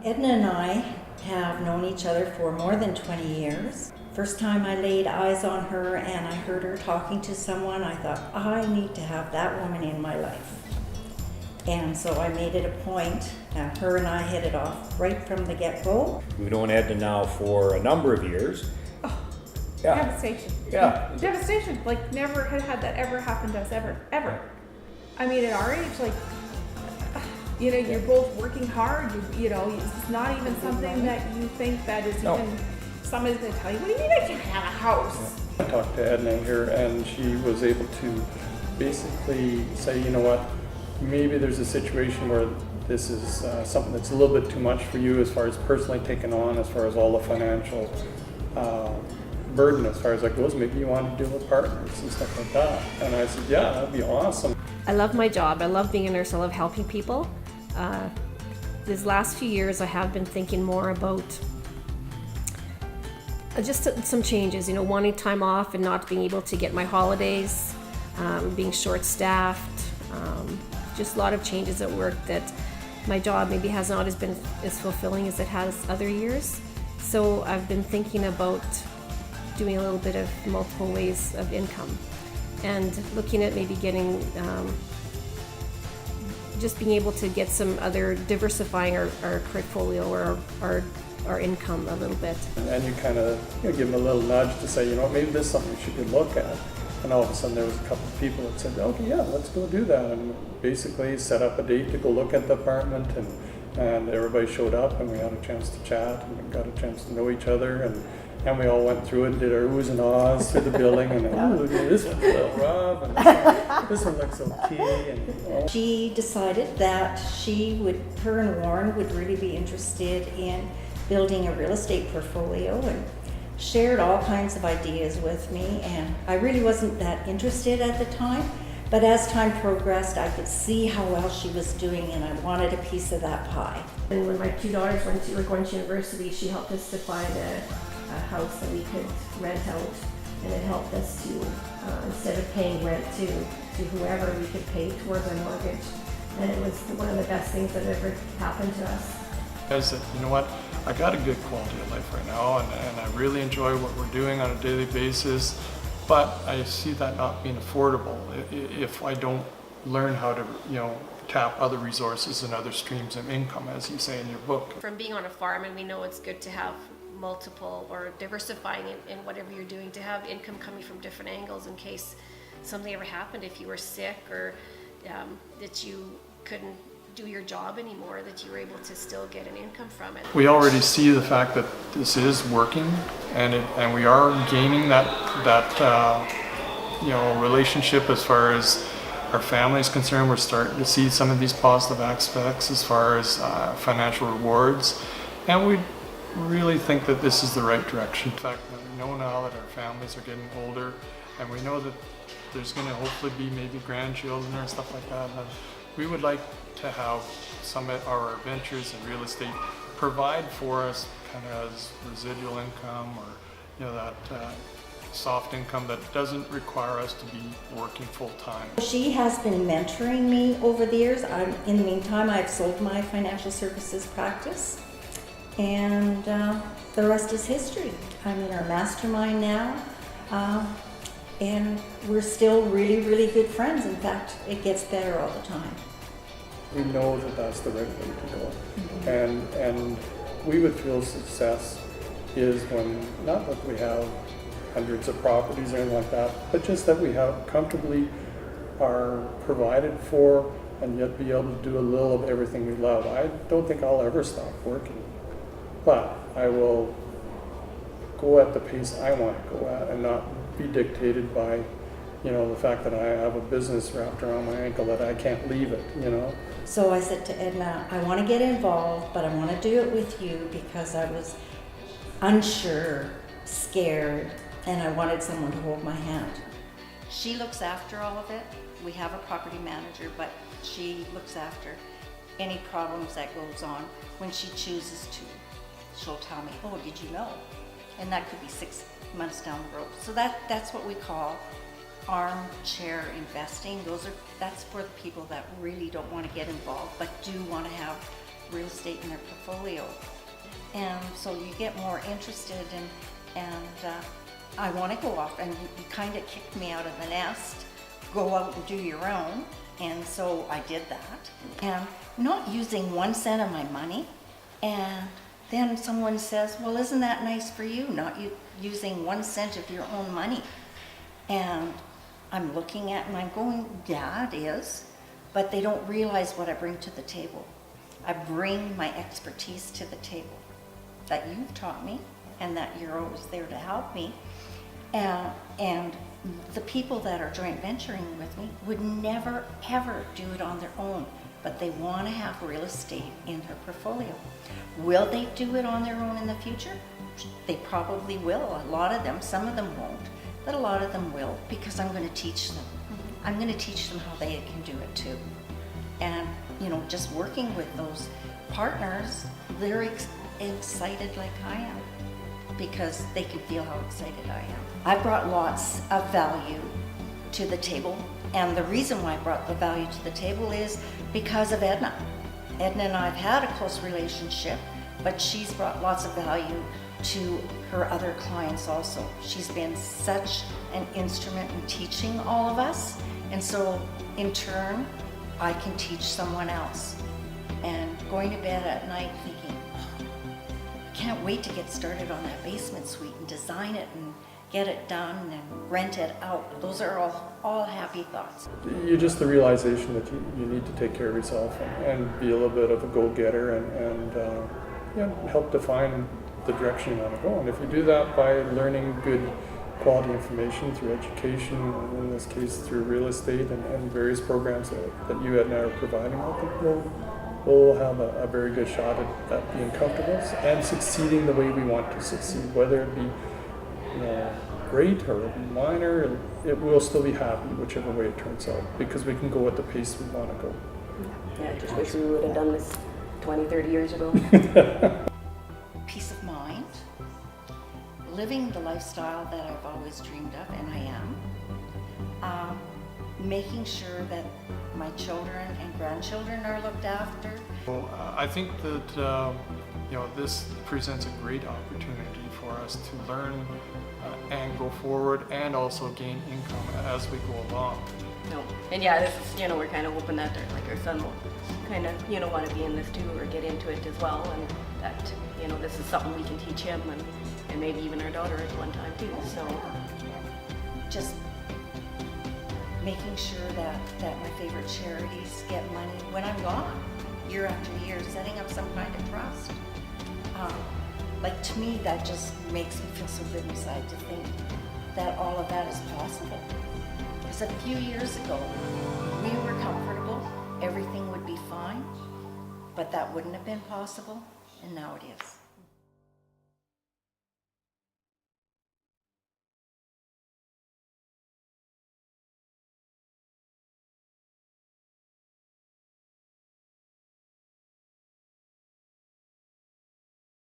Edna and I have known each other for more than 20 years. First time I laid eyes on her and I heard her talking to someone, I thought, I need to have that woman in my life. And so I made it a point, her and I hit it off right from the get-go. We've known Edna now for a number of years. Oh, Yeah. devastation. Yeah. Devastation. Like, never had that ever happen to us, ever. I mean, at our age, like, you know, you're both working hard, you know, it's not even something that you think that is even, somebody's gonna tell you, what do you mean I can't have a house? I talked to Edna here and she was able to basically say, you know what, maybe there's a situation where this is something that's a little bit too much for you as far as personally taking on, as far as all the financial burden as far as that goes. Maybe you want to deal with partners and stuff like that. And I said, yeah, that'd be awesome. I love my job. I love being a nurse. I love helping people. These last few years I have been thinking more about just some changes, you know, wanting time off and not being able to get my holidays, being short-staffed, just a lot of changes at work that my job maybe has not been as fulfilling as it has other years. So I've been thinking about doing a little bit of multiple ways of income and looking at maybe getting just being able to get some other diversifying our portfolio or our income a little bit. And you kind of give them a little nudge to say, you know, maybe this is something you should look at. And all of a sudden there was a couple of people that said, okay, yeah, let's go do that. And basically set up a date to go look at the apartment, and everybody showed up and we had a chance to chat and we got a chance to know each other, and we all went through it and did our oohs and ahs through the building, and then, ooh, this one's a little rough, and this one looks okay. And, She decided that her and Warren would really be interested in building a real estate portfolio, and shared all kinds of ideas with me, and I really wasn't that interested at the time, but as time progressed I could see how well she was doing and I wanted a piece of that pie. And when my two daughters were going to university, she helped us to find a house that we could rent out, and it helped us to, instead of paying rent to whoever, we could pay towards our mortgage, and it was one of the best things that ever happened to us. I said, you know what, I got a good quality of life right now, and I really enjoy what we're doing on a daily basis, but I see that not being affordable if I don't learn how to, you know, tap other resources and other streams of income, as you say in your book. From being on a farm, and we know it's good to have multiple or diversifying in whatever you're doing, to have income coming from different angles in case something ever happened, if you were sick or that you couldn't do your job anymore, that you were able to still get an income from it. We already see the fact that this is working, and we are gaining that you know, relationship as far as our family is concerned. We're starting to see some of these positive aspects as far as financial rewards, and we really think that this is the right direction. In fact, we know now that our families are getting older, and we know that there's going to hopefully be maybe grandchildren or stuff like that. And we would like to have some of our ventures in real estate provide for us kind of as residual income, or, you know, that soft income that doesn't require us to be working full time. She has been mentoring me over the years. In the meantime, I've sold my financial services practice, and the rest is history. I'm in our Mastermind now, and we're still really, really good friends. In fact, it gets better all the time. We know that that's the right way to go. And we would feel success is when, not that we have hundreds of properties or anything like that, but just that we have comfortably are provided for, and yet be able to do a little of everything we love. I don't think I'll ever stop working, but I will go at the pace I want to go at and not be dictated by, you know, the fact that I have a business wrapped around my ankle that I can't leave it, you know. So I said to Edna, I want to get involved, but I want to do it with you because I was unsure, scared, and I wanted someone to hold my hand. She looks after all of it. We have a property manager, but she looks after any problems that goes on. When she chooses to, she'll tell me, oh, did you know? And that could be 6 months down the road. So that's what we call armchair investing. That's for the people that really don't want to get involved, but do want to have real estate in their portfolio. And so you get more interested and I want to go off, and you kind of kicked me out of the nest, go out and do your own. And so I did that, and not using 1 cent of my money. And then someone says, well, isn't that nice for you, not using 1 cent of your own money? And I'm looking at it and I'm going, yeah, it is, but they don't realize what I bring to the table. I bring my expertise to the table that you've taught me and that you're always there to help me. And the people that are joint venturing with me would never, ever do it on their own, but they want to have real estate in their portfolio. Will they do it on their own in the future? They probably will. A lot of them, some of them won't, but a lot of them will, because I'm going to teach them. I'm going to teach them how they can do it too. And, you know, just working with those partners, they're excited like I am, because they can feel how excited I am. I brought lots of value to the table, and the reason why I brought the value to the table is because of Edna. Edna and I have had a close relationship, but she's brought lots of value to her other clients also. She's been such an instrument in teaching all of us, and so in turn, I can teach someone else. And going to bed at night thinking, can't wait to get started on that basement suite and design it and get it done and rent it out. Those are all happy thoughts. You just the realization that you need to take care of yourself and be a little bit of a go-getter and help define the direction you want to go. And if you do that by learning good quality information through education, and in this case through real estate and various programs that you and I are providing, I think we'll have a very good shot at being comfortable and succeeding the way we want to succeed, whether it be great or minor, it will still be happy whichever way it turns out, because we can go at the pace we want to go. Yeah, I just wish we would have done this 20, 30 years ago. Peace of mind, living the lifestyle that I've always dreamed of, and I am, making sure that my children and grandchildren are looked after. Well, I think that this presents a great opportunity for us to learn and go forward, and also gain income as we go along. No, and yeah, this is we're kind of hoping that our son will kind of want to be in this too, or get into it as well, and that this is something we can teach him, and maybe even our daughter at one time too. So just making sure that my favorite charities get money when I'm gone, year after year, setting up some kind of trust. To me, that just makes me feel so good inside to think that all of that is possible. Because a few years ago, we were comfortable, everything would be fine, but that wouldn't have been possible, and now it is.